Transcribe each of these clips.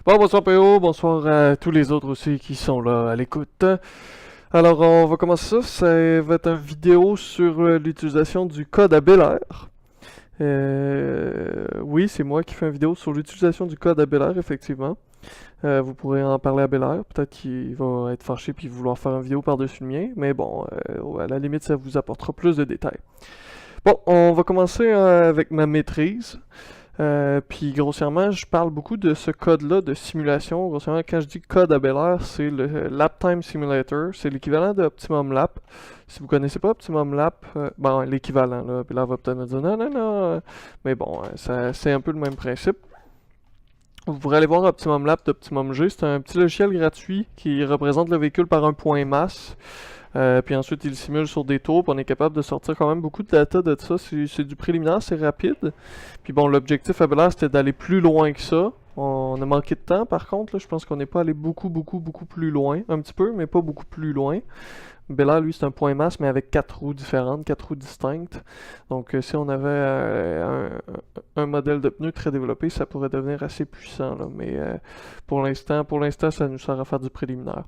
Bon, bonsoir PO, bonsoir à tous les autres aussi qui sont là à l'écoute. Alors, on va commencer ça. Ça va être une vidéo sur l'utilisation du code à Bel Air. Oui, c'est moi qui fais une vidéo sur l'utilisation du code à Bel Air, effectivement. Vous pourrez en parler à Bel Air. Peut-être qu'il va être fâché puis vouloir faire une vidéo par-dessus le mien. Mais bon, à la limite, ça vous apportera plus de détails. Bon, on va commencer avec ma maîtrise. Puis grossièrement, je parle beaucoup de ce code-là de simulation. Grossièrement, quand je dis code à Bel Air, c'est le Lap Time Simulator. C'est l'équivalent de Optimum Lap. Si vous connaissez pas Optimum Lap, bon, l'équivalent, là. Bel Air va peut-être me dire non, non, non. Mais bon, c'est un peu le même principe. Vous pourrez aller voir Optimum Lap d'Optimum G. C'est un petit logiciel gratuit qui représente le véhicule par un point masse. Puis ensuite, il simule sur des tours, puis on est capable de sortir quand même beaucoup de data de ça. C'est du préliminaire, c'est rapide. Puis bon, l'objectif à Bel Air, c'était d'aller plus loin que ça. On a manqué de temps, par contre, là, je pense qu'on n'est pas allé beaucoup plus loin. Un petit peu, mais pas beaucoup plus loin. Bel Air, lui, c'est un point masse, mais avec 4 roues différentes, 4 roues distinctes. Donc, si on avait un modèle de pneu très développé, ça pourrait devenir assez puissant, là. Mais pour l'instant, ça nous sert à faire du préliminaire.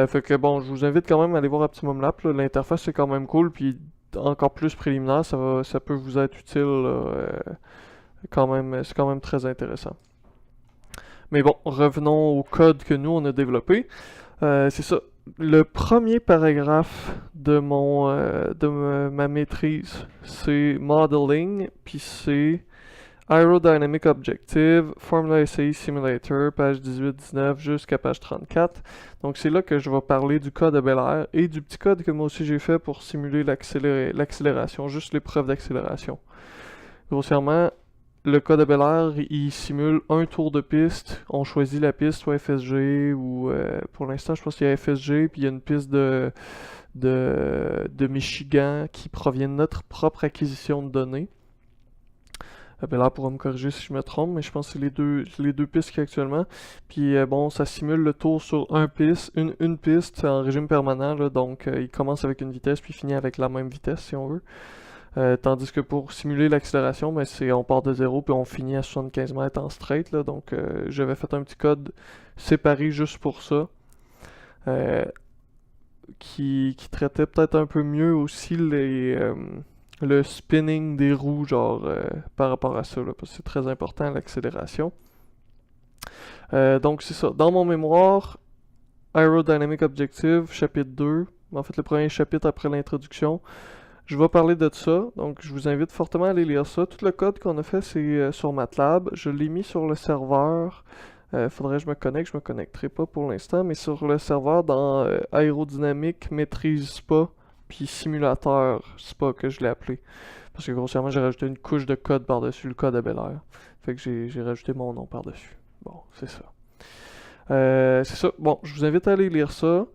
Fait que bon, je vous invite quand même à aller voir Optimum Lab. L'interface c'est quand même cool, puis encore plus préliminaire, ça peut vous être utile. Quand même, c'est quand même très intéressant. Mais bon, revenons au code que nous on a développé. C'est ça. Le premier paragraphe de ma maîtrise, c'est modeling, puis c'est Aerodynamic Objective, Formula SAE Simulator, page 18-19 jusqu'à page 34. Donc c'est là que je vais parler du code de Bel Air et du petit code que moi aussi j'ai fait pour simuler l'accélération, juste l'épreuve d'accélération. Grossièrement, le code de Bel Air, il simule un tour de piste. On choisit la piste, soit FSG ou pour l'instant je pense qu'il y a FSG, puis il y a une piste de Michigan qui provient de notre propre acquisition de données. Bel Air pourra me corriger si je me trompe, mais je pense que c'est les deux pistes qu'il y a actuellement. Puis bon, ça simule le tour sur une piste en régime permanent, là, donc il commence avec une vitesse puis finit avec la même vitesse si on veut. Tandis que pour simuler l'accélération, ben, on part de 0 puis on finit à 75 mètres en straight, là, donc j'avais fait un petit code séparé juste pour ça. Qui traitait peut-être un peu mieux aussi le spinning des roues, genre, par rapport à ça, là, parce que c'est très important, l'accélération. Donc, c'est ça. Dans mon mémoire, Aerodynamic Objective, chapitre 2, en fait, le premier chapitre après l'introduction, je vais parler de ça. Donc, je vous invite fortement à aller lire ça. Tout le code qu'on a fait, c'est sur MATLAB. Je l'ai mis sur le serveur. Faudrait que je me connecte, je me connecterai pas pour l'instant, mais sur le serveur dans Aérodynamique, Maîtrise SPA, puis Simulateur SPA que je l'ai appelé. Parce que grossièrement, j'ai rajouté une couche de code par-dessus le code à Bel Air. Fait que j'ai rajouté mon nom par-dessus. Bon, c'est ça. C'est ça. Bon, je vous invite à aller lire ça.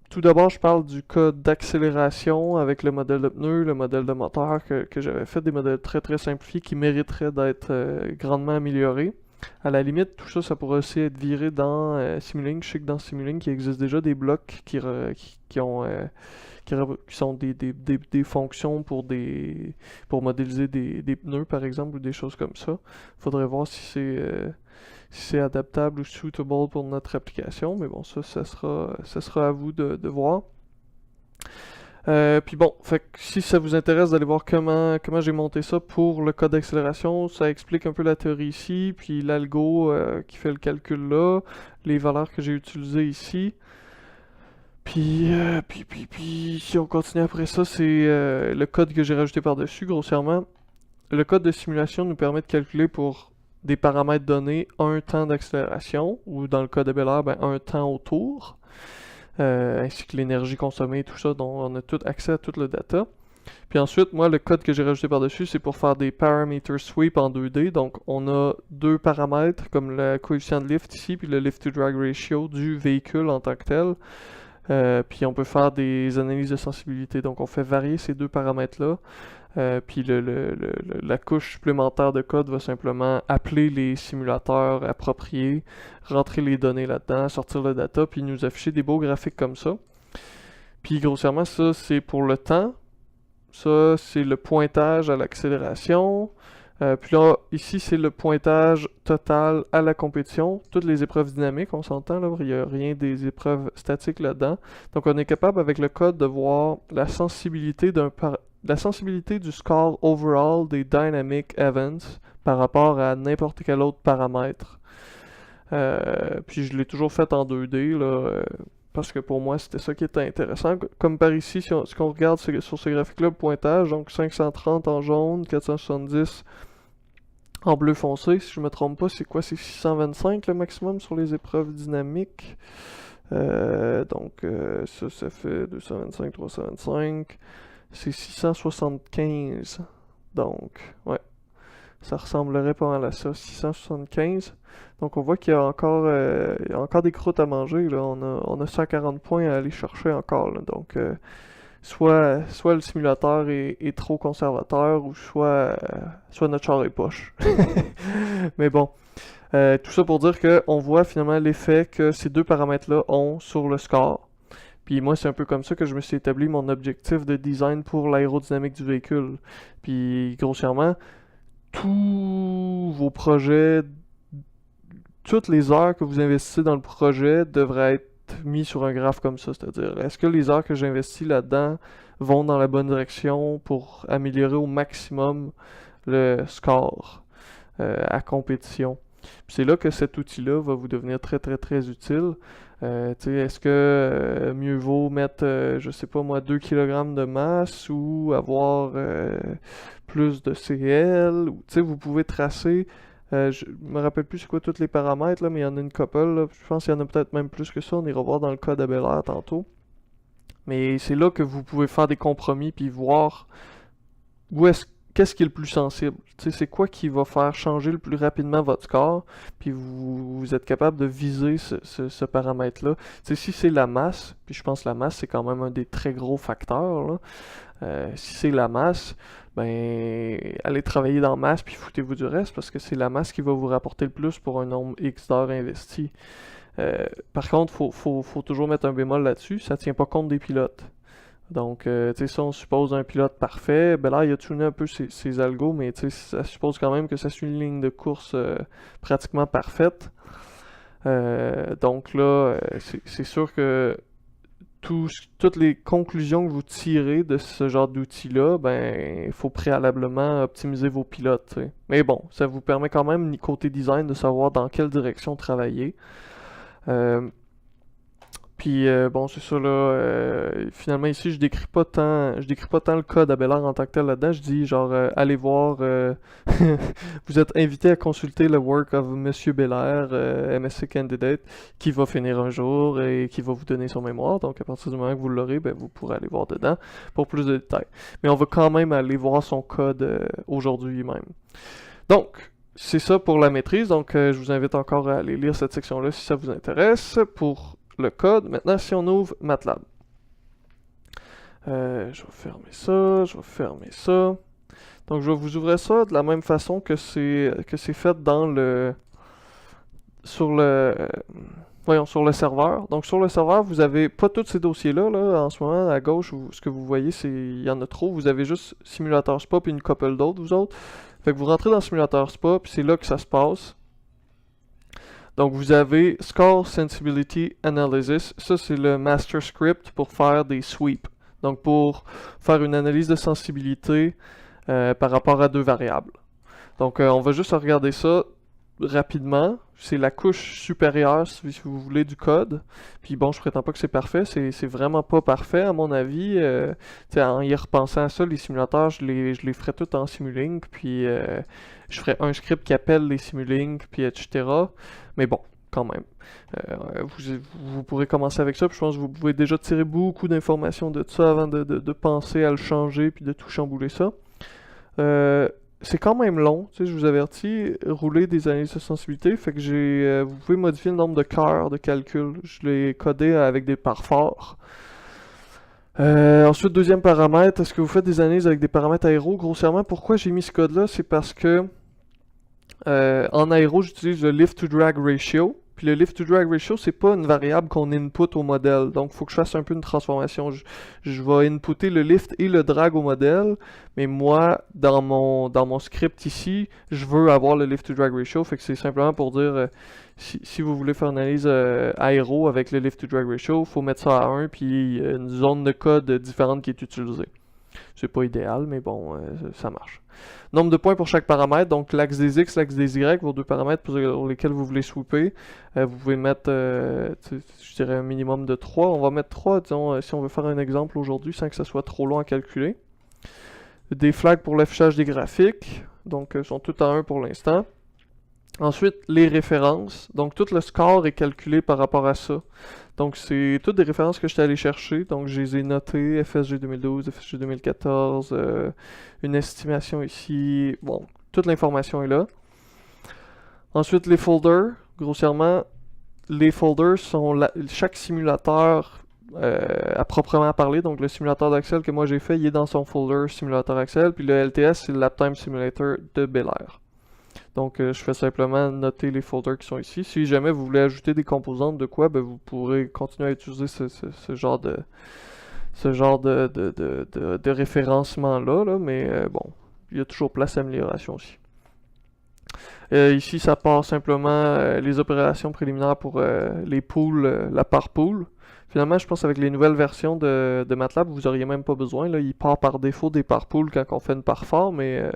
Tout d'abord, je parle du code d'accélération avec le modèle de pneu, le modèle de moteur que j'avais fait, des modèles très très simplifiés qui mériteraient d'être grandement améliorés. À la limite, tout ça, ça pourrait aussi être viré dans Simulink. Je sais que dans Simulink, il existe déjà des blocs qui sont des fonctions pour modéliser des pneus, par exemple, ou des choses comme ça. Faudrait voir si c'est adaptable ou suitable pour notre application, mais bon, ça sera à vous de voir. Puis bon, fait que si ça vous intéresse d'aller voir comment j'ai monté ça pour le code d'accélération, ça explique un peu la théorie ici, puis l'algo qui fait le calcul là, les valeurs que j'ai utilisées ici. Puis si on continue après ça, c'est le code que j'ai rajouté par-dessus, grossièrement. Le code de simulation nous permet de calculer pour des paramètres donnés un temps d'accélération, ou dans le cas de Bel Air, ben, un temps au tour. Ainsi que l'énergie consommée et tout ça, donc on a tout accès à tout le data. Puis ensuite, moi, le code que j'ai rajouté par-dessus, c'est pour faire des parameter sweep en 2D. Donc, on a deux paramètres, comme le coefficient de lift ici, puis le lift to drag ratio du véhicule en tant que tel. Puis on peut faire des analyses de sensibilité. Donc, on fait varier ces deux paramètres-là. Puis la couche supplémentaire de code va simplement appeler les simulateurs appropriés, rentrer les données là-dedans, sortir le data, puis nous afficher des beaux graphiques comme ça. Puis grossièrement, ça c'est pour le temps. Ça, c'est le pointage à l'accélération. Puis là, ici, c'est le pointage total à la compétition. Toutes les épreuves dynamiques, on s'entend, là, il n'y a rien des épreuves statiques là-dedans. Donc, on est capable, avec le code, de voir la sensibilité du score overall des dynamic events par rapport à n'importe quel autre paramètre. Puis je l'ai toujours fait en 2D, là, parce que pour moi, c'était ça qui était intéressant. Comme par ici, si on regarde sur ce graphique-là, le pointage, donc 530 en jaune, 470 en bleu foncé, si je me trompe pas, c'est quoi? C'est 625 le maximum sur les épreuves dynamiques. Donc ça fait 225, 325, c'est 675. Donc, ouais, ça ressemblerait pas mal à ça, 675. Donc on voit qu'il y a encore des croûtes à manger, là. On a 140 points à aller chercher encore, là. Donc, soit le simulateur est trop conservateur, ou soit notre char est poche. Mais bon, tout ça pour dire qu'on voit finalement l'effet que ces deux paramètres-là ont sur le score. Puis moi, c'est un peu comme ça que je me suis établi mon objectif de design pour l'aérodynamique du véhicule. Puis grossièrement, tous vos projets, toutes les heures que vous investissez dans le projet devraient être mis sur un graphe comme ça. C'est-à-dire, est-ce que les heures que j'investis là-dedans vont dans la bonne direction pour améliorer au maximum le score à compétition? Puis c'est là que cet outil-là va vous devenir très très très utile. Est-ce que mieux vaut mettre, je sais pas moi, 2 kg de masse ou avoir plus de CL? Vous pouvez tracer, je me rappelle plus c'est quoi tous les paramètres, là, mais il y en a une couple, là. Je pense qu'il y en a peut-être même plus que ça, on ira voir dans le code à Bel Air tantôt. Mais c'est là que vous pouvez faire des compromis puis voir qu'est-ce qui est le plus sensible. C'est quoi qui va faire changer le plus rapidement votre score, puis vous êtes capable de viser ce paramètre-là. Si c'est la masse, puis je pense que la masse c'est quand même un des très gros facteurs, là. Si c'est la masse, ben allez travailler dans masse puis foutez-vous du reste parce que c'est la masse qui va vous rapporter le plus pour un nombre X d'heures investies. Par contre, faut toujours mettre un bémol là-dessus, ça tient pas compte des pilotes. Donc, si on suppose un pilote parfait, ben là, il a tuné un peu ses algos, mais ça suppose quand même que ça suit une ligne de course pratiquement parfaite. Donc là, c'est sûr que toutes les conclusions que vous tirez de ce genre d'outil-là, ben, il faut préalablement optimiser vos pilotes, t'sais. Mais bon, ça vous permet quand même, côté design, de savoir dans quelle direction travailler. Puis bon, c'est ça là. Finalement ici, je décris pas tant le code à Bel Air en tant que tel là-dedans. Je dis genre allez voir. Vous êtes invité à consulter le work of Monsieur Bel Air, MSc Candidate, qui va finir un jour et qui va vous donner son mémoire. Donc à partir du moment que vous l'aurez, ben, vous pourrez aller voir dedans pour plus de détails. Mais on va quand même aller voir son code aujourd'hui même. Donc c'est ça pour la maîtrise. Donc je vous invite encore à aller lire cette section-là si ça vous intéresse. Pour le code. Maintenant, si on ouvre MATLAB. Je vais fermer ça, je vais fermer ça. Donc, je vais vous ouvrir ça de la même façon que c'est fait dans sur le serveur. Donc, sur le serveur, vous avez pas tous ces dossiers-là. Là, en ce moment, à gauche, ce que vous voyez, il y en a trop. Vous avez juste Simulateur SPA puis une couple d'autres, vous autres. Fait que vous rentrez dans Simulateur SPA, puis c'est là que ça se passe. Donc vous avez Score Sensibility Analysis, ça c'est le master script pour faire des sweeps. Donc pour faire une analyse de sensibilité par rapport à deux variables. Donc on va juste regarder ça rapidement. C'est la couche supérieure, si vous voulez, du code. Puis bon, je prétends pas que c'est parfait, c'est vraiment pas parfait à mon avis. En y repensant à ça, les simulateurs, je les ferais tout en Simulink, puis je ferais un script qui appelle les Simulink, puis etc. Mais bon, quand même. Vous pourrez commencer avec ça, puis je pense que vous pouvez déjà tirer beaucoup d'informations de ça avant de penser à le changer, puis de tout chambouler ça. C'est quand même long, je vous avertis, rouler des analyses de sensibilité, fait que vous pouvez modifier le nombre de cœurs de calcul. Je l'ai codé avec des parts forts. Ensuite, deuxième paramètre, est-ce que vous faites des analyses avec des paramètres aéro? Grossièrement, pourquoi j'ai mis ce code-là? C'est parce que en aéro, j'utilise le lift to drag ratio. Puis le lift to drag ratio, c'est pas une variable qu'on input au modèle. Donc, il faut que je fasse un peu une transformation. Je vais inputter le lift et le drag au modèle. Mais moi, dans mon script ici, je veux avoir le lift to drag ratio. Fait que c'est simplement pour dire, si vous voulez faire une analyse aéro avec le lift to drag ratio, il faut mettre ça à 1, puis il y a une zone de code différente qui est utilisée. C'est pas idéal, mais bon, ça marche. Nombre de points pour chaque paramètre, donc l'axe des X, l'axe des Y, vos deux paramètres pour lesquels vous voulez swooper. Vous pouvez mettre, je dirais, un minimum de 3. On va mettre 3, disons, si on veut faire un exemple aujourd'hui, sans que ça soit trop long à calculer. Des flags pour l'affichage des graphiques, donc sont toutes à 1 pour l'instant. Ensuite, les références. Donc, tout le score est calculé par rapport à ça. Donc, c'est toutes des références que j'étais allé chercher. Donc, je les ai notées. FSG 2012, FSG 2014, une estimation ici. Bon, toute l'information est là. Ensuite, les folders. Grossièrement, les folders sont chaque simulateur à proprement parler. Donc, le simulateur d'Axel que moi j'ai fait, il est dans son folder simulateur Axel. Puis le LTS, c'est le Laptime Simulator de Bel Air. Donc, je fais simplement noter les folders qui sont ici. Si jamais vous voulez ajouter des composantes de quoi, ben, vous pourrez continuer à utiliser ce genre de référencement-là, là, mais bon, il y a toujours place à amélioration aussi. Ici, ça part simplement les opérations préliminaires pour les pools, la part pool. Finalement, je pense avec les nouvelles versions de MATLAB, vous n'auriez même pas besoin. Là, il part par défaut des par pools quand on fait une part for, mais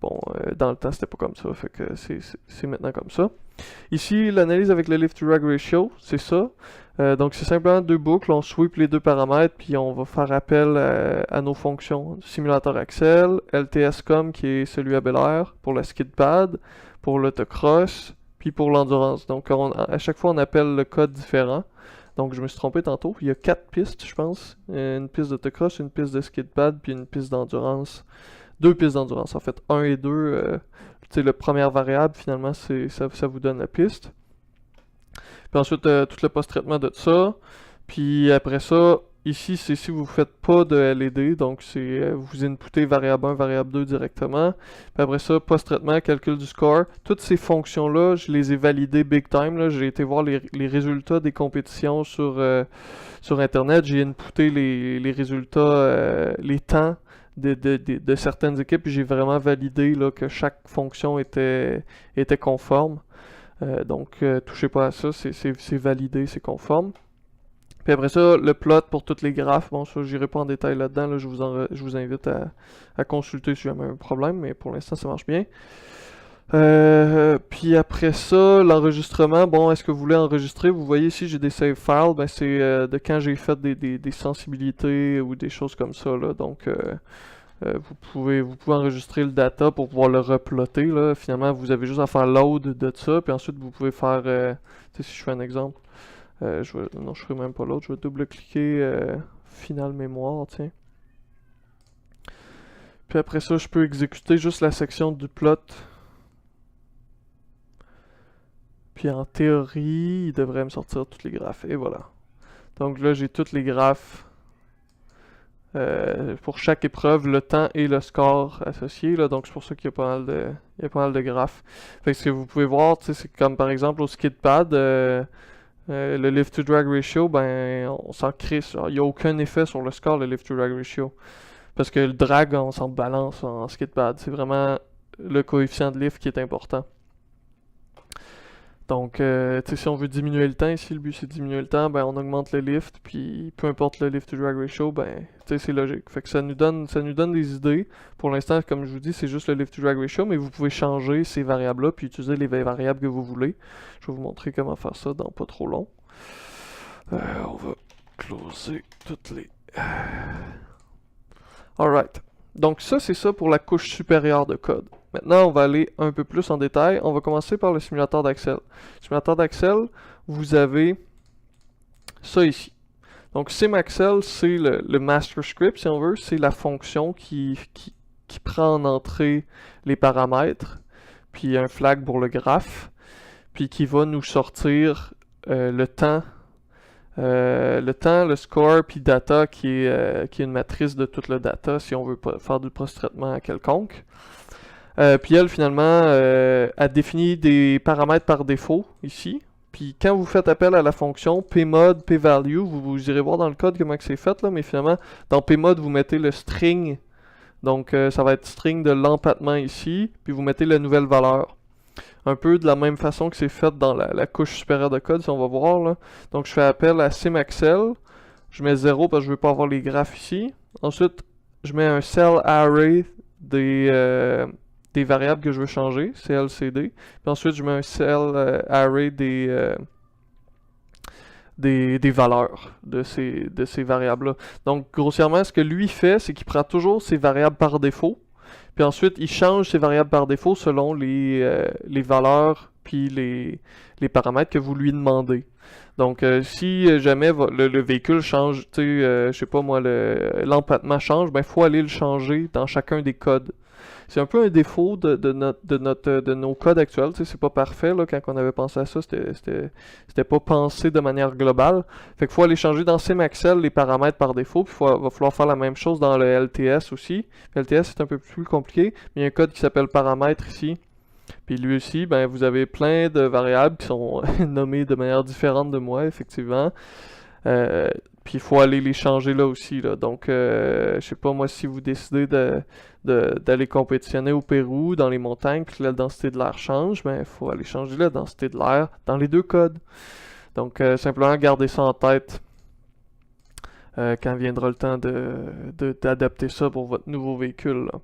bon, dans le temps, c'était pas comme ça, fait que c'est maintenant comme ça. Ici, l'analyse avec le lift to drag ratio, c'est ça. Donc, c'est simplement deux boucles, on sweep les deux paramètres, puis on va faire appel à nos fonctions. Simulateur Axel, LTSCOM, qui est celui à Bel Air, pour la skid pad, pour l'autocross, puis pour l'endurance. Donc, à chaque fois, on appelle le code différent. Donc, je me suis trompé tantôt. Il y a 4 pistes, je pense. Une piste d'autocross, une piste de skid pad, puis une piste d'endurance. 2 pistes d'endurance, en fait. 1 et 2, la première variable, finalement, ça vous donne la piste. Puis ensuite, tout le post-traitement de ça. Puis après ça, ici, c'est si vous ne faites pas de LED, donc c'est vous inputez variable 1, variable 2 directement. Puis après ça, post-traitement, calcul du score. Toutes ces fonctions-là, je les ai validées big time. J'ai été voir les résultats des compétitions sur Internet. J'ai inputé les résultats, les temps de certaines équipes, puis j'ai vraiment validé là, que chaque fonction était conforme. Donc, touchez pas à ça, c'est validé, c'est conforme. Puis après ça, le plot pour tous les graphes, bon, ça, j'irai pas en détail là-dedans, là, je vous invite à consulter si jamais un problème, mais pour l'instant, ça marche bien. Puis après ça, l'enregistrement, bon, est-ce que vous voulez enregistrer? Vous voyez ici, j'ai des save files, ben c'est de quand j'ai fait des sensibilités ou des choses comme ça, là, donc vous pouvez enregistrer le data pour pouvoir le replotter, là. Finalement, vous avez juste à faire load de ça, puis ensuite vous pouvez faire, tu sais, si je fais un exemple, non, je ferai même pas l'autre, je vais double-cliquer final mémoire, tiens. Puis après ça, je peux exécuter juste la section du plot. Puis en théorie, il devrait me sortir tous les graphes. Et voilà. Donc là, j'ai tous les graphes pour chaque épreuve, le temps et le score associés. Là. Donc c'est pour ça qu'il y a pas mal de graphes. Fait que ce que vous pouvez voir, c'est comme par exemple au skid pad, le lift to drag ratio, ben on s'en crisse. Il n'y a aucun effet sur le score, le lift to drag ratio. Parce que le drag, on s'en balance en skid pad. C'est vraiment le coefficient de lift qui est important. Donc, si on veut diminuer le temps, ici le but c'est de diminuer le temps, ben on augmente le lift, puis peu importe le lift to drag ratio, ben c'est logique. Fait que ça nous donne des idées. Pour l'instant, comme je vous dis, c'est juste le lift to drag ratio, mais vous pouvez changer ces variables-là, puis utiliser les variables que vous voulez. Je vais vous montrer comment faire ça dans pas trop long. On va closer toutes les... Alright. Donc ça, c'est ça pour la couche supérieure de code. Maintenant, on va aller un peu plus en détail. On va commencer par le simulateur d'Axel. Le simulateur d'Axel, vous avez ça ici. Donc SimAxel, c'est le master script, si on veut. C'est la fonction qui prend en entrée les paramètres, puis un flag pour le graphe, puis qui va nous sortir le temps, le score, puis data, qui est une matrice de tout le data, si on veut faire du post-traitement quelconque. Puis elle, finalement, a défini des paramètres par défaut, ici. Puis quand vous faites appel à la fonction pmod, pvalue, vous irez voir dans le code comment c'est fait, là, mais finalement, dans pmod, vous mettez le string. Donc, ça va être string de l'empattement ici, puis vous mettez la nouvelle valeur. Un peu de la même façon que c'est fait dans la couche supérieure de code, si on va voir, là. Donc, je fais appel à simaxel. Je mets 0 parce que je veux pas avoir les graphes ici. Ensuite, je mets un cell array des variables que je veux changer, CLCD. Puis ensuite, je mets un cell array des valeurs de ces variables-là. Donc, grossièrement, ce que lui fait, c'est qu'il prend toujours ses variables par défaut. Puis ensuite, il change ses variables par défaut selon les valeurs puis les paramètres que vous lui demandez. Donc, si jamais le véhicule change, tu sais, je sais pas moi, l'empattement change, ben, il faut aller le changer dans chacun des codes. C'est un peu un défaut de nos codes actuels, tu sais, c'est pas parfait, là, quand on avait pensé à ça, c'était pas pensé de manière globale. Fait qu'il faut aller changer dans Simaxel les paramètres par défaut, puis va falloir faire la même chose dans le LTS aussi. Le LTS c'est un peu plus compliqué, mais il y a un code qui s'appelle paramètres ici. Puis lui aussi, ben vous avez plein de variables qui sont nommées de manière différente de moi, effectivement. Puis il faut aller les changer là aussi, là. Donc, je sais pas, moi, si vous décidez d'aller compétitionner au Pérou, dans les montagnes, puis que la densité de l'air change, ben il faut aller changer la densité de l'air dans les deux codes. Donc, simplement garder ça en tête quand viendra le temps d'adapter ça pour votre nouveau véhicule, là.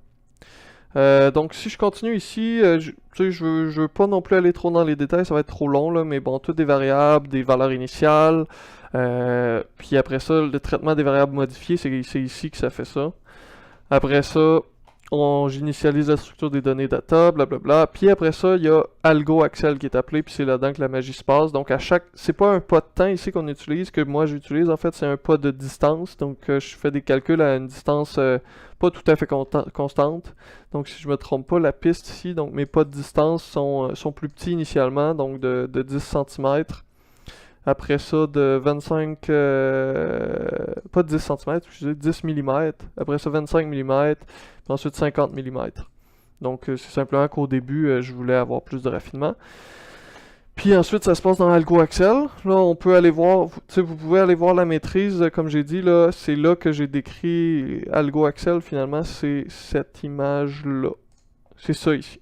Donc si je continue ici, je veux pas non plus aller trop dans les détails, ça va être trop long là, mais bon, toutes des variables, des valeurs initiales, puis après ça, le traitement des variables modifiées, c'est ici que ça fait ça. Après ça, j'initialise la structure des données data, blablabla. Puis après ça, il y a algo Axel qui est appelé, puis c'est là-dedans que la magie se passe. Donc c'est pas un pas de temps ici qu'on utilise, que moi j'utilise, en fait c'est un pas de distance. Donc je fais des calculs à une distance pas tout à fait constante. Donc si je me trompe pas, la piste ici, donc mes pas de distance sont plus petits initialement, donc de 10 cm. Après ça, de 25... pas de 10 cm, excusez, 10 mm. Après ça, 25 mm. Puis ensuite, 50 mm. Donc, c'est simplement qu'au début, je voulais avoir plus de raffinement. Puis ensuite, ça se passe dans Algo Axel. Là, on peut aller voir... vous pouvez aller voir la maîtrise, comme j'ai dit, là. C'est là que j'ai décrit Algo Axel, finalement. C'est cette image-là. C'est ça, ici.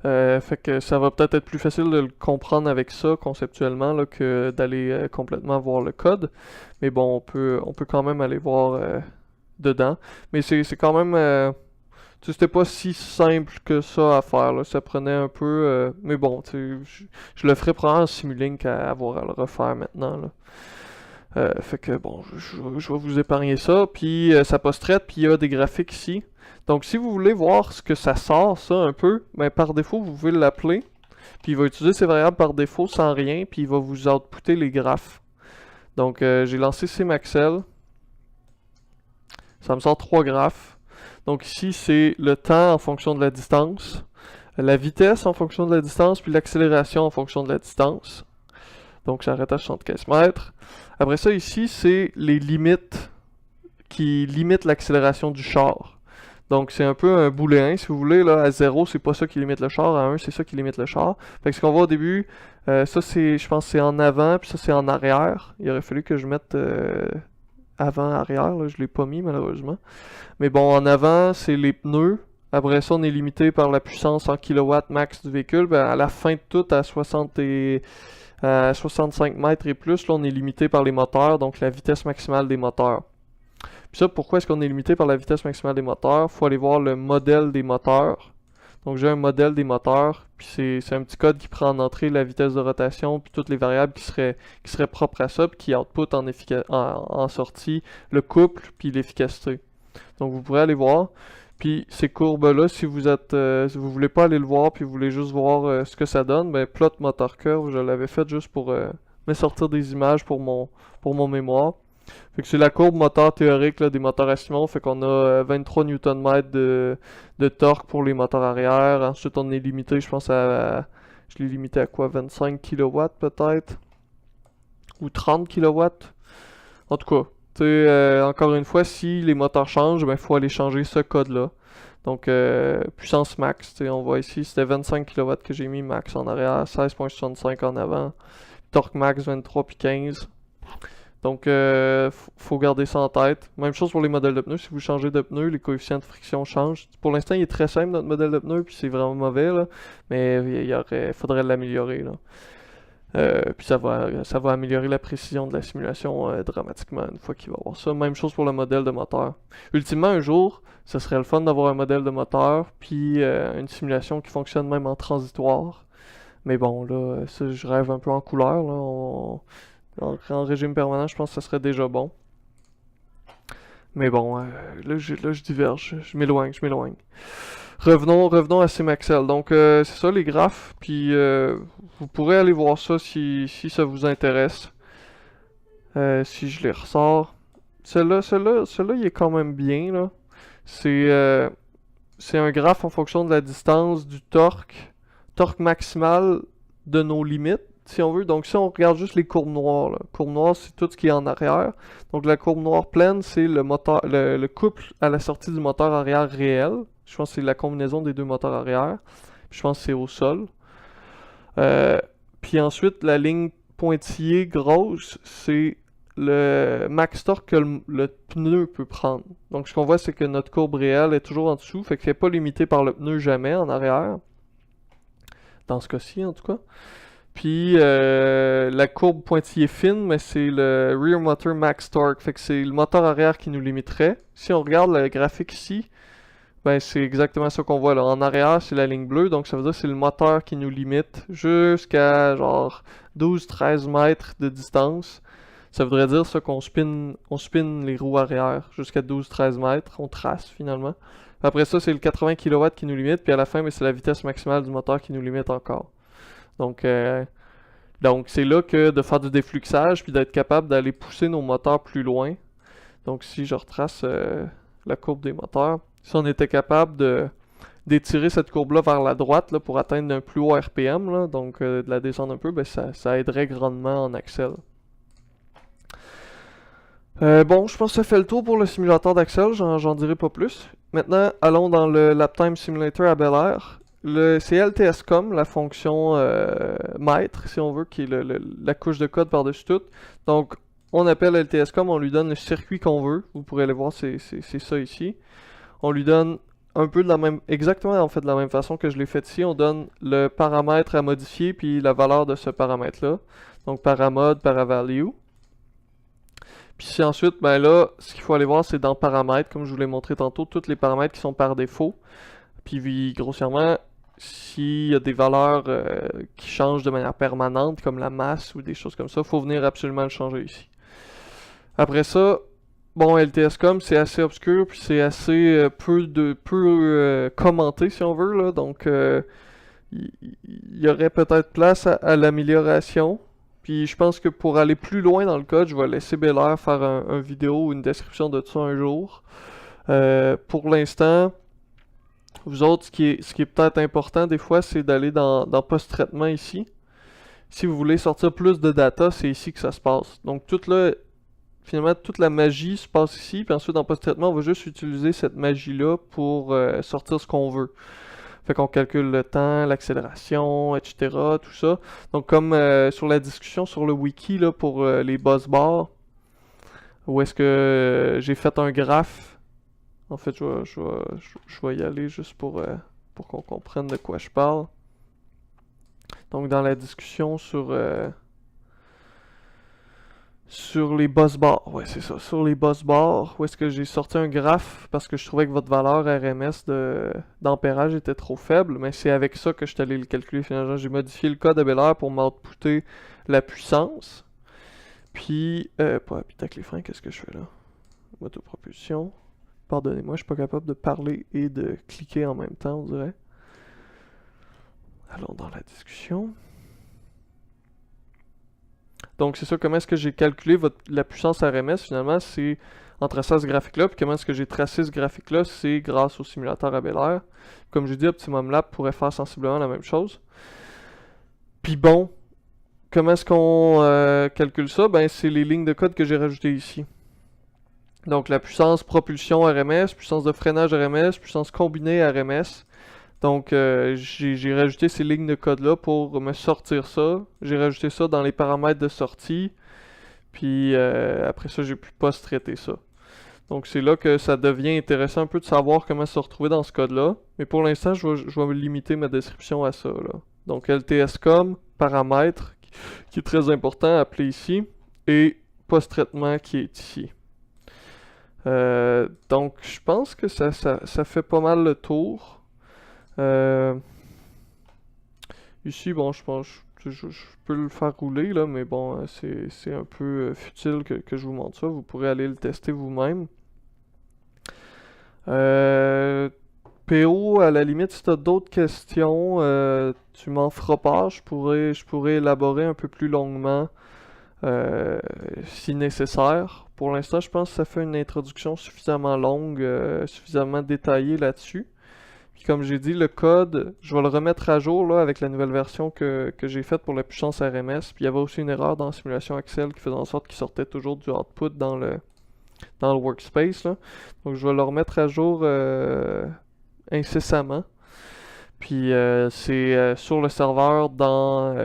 Fait que ça va peut-être être plus facile de le comprendre avec ça conceptuellement là, que d'aller complètement voir le code. Mais bon, on peut quand même aller voir dedans. Mais c'est quand même... c'était pas si simple que ça à faire. Là. Ça prenait un peu... mais bon, je le ferai probablement en Simulink qu'à avoir à le refaire maintenant. Là. Fait que bon, je vais vous épargner ça. Puis ça post-traite, puis il y a des graphiques ici. Donc si vous voulez voir ce que ça sort, ça un peu, ben, par défaut, vous pouvez l'appeler. Puis il va utiliser ces variables par défaut sans rien, puis il va vous outputer les graphes. Donc j'ai lancé Simaxel. Ça me sort 3 graphes. Donc ici, c'est le temps en fonction de la distance, la vitesse en fonction de la distance, puis l'accélération en fonction de la distance. Donc j'arrête à 75 mètres. Après ça, ici, c'est les limites qui limitent l'accélération du char. Donc c'est un peu un booléen, si vous voulez, là, à 0, c'est pas ça qui limite le char, à 1, c'est ça qui limite le char. Fait que ce qu'on voit au début, ça c'est, je pense c'est en avant, puis ça c'est en arrière. Il aurait fallu que je mette avant, arrière, là, je l'ai pas mis malheureusement. Mais bon, en avant, c'est les pneus. Après ça, on est limité par la puissance en kilowatts max du véhicule. Ben, à la fin de tout, à 65 mètres et plus, là, on est limité par les moteurs, donc la vitesse maximale des moteurs. Puis ça, pourquoi est-ce qu'on est limité par la vitesse maximale des moteurs? Il faut aller voir le modèle des moteurs. Donc j'ai un modèle des moteurs, puis c'est un petit code qui prend en entrée la vitesse de rotation, puis toutes les variables qui seraient propres à ça, puis qui output en sortie le couple, puis l'efficacité. Donc vous pourrez aller voir. Puis ces courbes-là, si vous voulez pas aller le voir, puis vous voulez juste voir ce que ça donne, ben plot motor curve, je l'avais fait juste pour me sortir des images pour mon mémoire. Fait que c'est la courbe moteur théorique là, des moteurs à Simon. Fait qu'on a 23 Nm de torque pour les moteurs arrière. Ensuite, on est limité, je pense à... Je l'ai limité à quoi? 25 kW peut-être? Ou 30 kW? En tout cas, encore une fois, si les moteurs changent, il faut aller changer ce code-là. Donc, puissance max, on voit ici, c'était 25 kW que j'ai mis max en arrière, 16.65 en avant. Torque max 23 puis 15. Donc, faut garder ça en tête. Même chose pour les modèles de pneus. Si vous changez de pneus, les coefficients de friction changent. Pour l'instant, il est très simple notre modèle de pneus, puis c'est vraiment mauvais, là. Mais faudrait l'améliorer, là. Puis ça va améliorer la précision de la simulation dramatiquement une fois qu'il va avoir ça. Même chose pour le modèle de moteur. Ultimement, un jour, ce serait le fun d'avoir un modèle de moteur, puis une simulation qui fonctionne même en transitoire. Mais bon, là, ça, je rêve un peu en couleur, là. En régime permanent, je pense que ça serait déjà bon. Mais bon, là, je diverge. Je m'éloigne. Revenons à Simaxel. Donc, c'est ça les graphes. Puis, vous pourrez aller voir ça si ça vous intéresse. Si je les ressors. Celui-là, il est quand même bien, là. C'est un graphe en fonction de la distance, du torque maximal de nos limites, si on veut. Donc, si on regarde juste les courbes noires, là. Courbe noire, c'est tout ce qui est en arrière. Donc, la courbe noire pleine, c'est le moteur, le couple à la sortie du moteur arrière réel. Je pense que c'est la combinaison des deux moteurs arrière. Puis je pense que c'est au sol. Puis ensuite, la ligne pointillée grosse, c'est le max torque que le pneu peut prendre. Donc ce qu'on voit, c'est que notre courbe réelle est toujours en dessous, fait qu'elle n'est pas limitée par le pneu jamais en arrière. Dans ce cas-ci, en tout cas. Puis la courbe pointillée fine, mais c'est le rear motor max torque, fait que c'est le moteur arrière qui nous limiterait. Si on regarde le graphique ici, ben c'est exactement ça qu'on voit là. En arrière, c'est la ligne bleue, donc ça veut dire que c'est le moteur qui nous limite jusqu'à genre 12-13 mètres de distance. Ça voudrait dire ça qu'on spin les roues arrière jusqu'à 12-13 mètres, on trace finalement. Après ça, c'est le 80 kW qui nous limite, puis à la fin, c'est la vitesse maximale du moteur qui nous limite encore. Donc c'est là que de faire du défluxage, puis d'être capable d'aller pousser nos moteurs plus loin. Donc si je retrace la courbe des moteurs, si on était capable d'étirer cette courbe-là vers la droite là, pour atteindre un plus haut RPM, là, donc de la descendre un peu, ben ça aiderait grandement en Axel. Bon, je pense que ça fait le tour pour le simulateur d'Axel, j'en dirai pas plus. Maintenant, allons dans le Laptime Simulator à Bel Air. C'est LTSCOM, la fonction maître, si on veut, qui est la couche de code par-dessus tout. Donc, on appelle LTSCOM, on lui donne le circuit qu'on veut. Vous pourrez aller voir, c'est ça ici. On lui donne un peu exactement en fait de la même façon que je l'ai fait ici. On donne le paramètre à modifier, puis la valeur de ce paramètre-là. Donc, paramode, paravalue. Puis si ensuite, ben là, ce qu'il faut aller voir, c'est dans paramètres, comme je vous l'ai montré tantôt, tous les paramètres qui sont par défaut. Puis grossièrement, s'il y a des valeurs qui changent de manière permanente, comme la masse ou des choses comme ça, il faut venir absolument le changer ici. Après ça, bon, LTSCOM, c'est assez obscur, puis c'est assez peu commenté, si on veut, là. Donc, il y aurait peut-être place à l'amélioration. Puis je pense que pour aller plus loin dans le code, je vais laisser Bel Air faire un vidéo ou une description de ça un jour. Pour l'instant, vous autres, ce qui est peut-être important des fois, c'est d'aller dans post-traitement ici. Si vous voulez sortir plus de data, c'est ici que ça se passe. Donc finalement, toute la magie se passe ici. Puis ensuite, dans post-traitement, on va juste utiliser cette magie-là pour sortir ce qu'on veut. Fait qu'on calcule le temps, l'accélération, etc. Tout ça. Donc comme sur la discussion sur le wiki là, pour les bus bars, où est-ce que j'ai fait un graphe. En fait, je vais y aller juste pour qu'on comprenne de quoi je parle. Donc dans la discussion sur les bus bars, ouais c'est ça, sur les bus bars, où est-ce que j'ai sorti un graphe parce que je trouvais que votre valeur RMS d'ampérage était trop faible, mais c'est avec ça que je suis allé le calculer finalement. J'ai modifié le code à Bel Air pour m'outputer la puissance. Puis, pour appuyer les freins, qu'est-ce que je fais là? Autopropulsion. Pardonnez-moi, je suis pas capable de parler et de cliquer en même temps, on dirait. Allons dans la discussion. Donc c'est ça, comment est-ce que j'ai calculé la puissance RMS finalement, c'est en traçant ce graphique-là, puis comment est-ce que j'ai tracé ce graphique-là, c'est grâce au simulateur à Bel Air. Comme je dis, Optimum Lab pourrait faire sensiblement la même chose. Puis bon, comment est-ce qu'on calcule ça? Ben c'est les lignes de code que j'ai rajoutées ici. Donc la puissance propulsion RMS, puissance de freinage RMS, puissance combinée RMS. Donc j'ai rajouté ces lignes de code-là pour me sortir ça. J'ai rajouté ça dans les paramètres de sortie. Puis après ça, j'ai pu post-traiter ça. Donc c'est là que ça devient intéressant un peu de savoir comment se retrouver dans ce code-là. Mais pour l'instant, je vais me limiter ma description à ça, là. Donc LTSCOM, paramètre, qui est très important à appeler ici, et post-traitement qui est ici. Donc je pense que ça fait pas mal le tour. Ici, bon, je pense je peux le faire rouler, là, mais bon, c'est un peu futile que je vous montre ça. Vous pourrez aller le tester vous-même. PO, à la limite, si tu as d'autres questions, tu m'en feras part. Je pourrais élaborer un peu plus longuement si nécessaire. Pour l'instant, je pense que ça fait une introduction suffisamment longue, suffisamment détaillée là-dessus. Puis comme j'ai dit, le code, je vais le remettre à jour là, avec la nouvelle version que j'ai faite pour la puissance RMS. Puis il y avait aussi une erreur dans la simulation Axel qui faisait en sorte qu'il sortait toujours du output dans le workspace, là. Donc je vais le remettre à jour incessamment. Puis c'est sur le serveur dans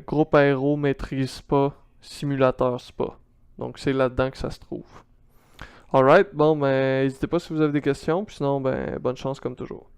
Groupe Aéro Maîtrise Spa, Simulateur Spa. Donc c'est là-dedans que ça se trouve. Alright, bon ben n'hésitez pas si vous avez des questions, puis sinon ben bonne chance comme toujours.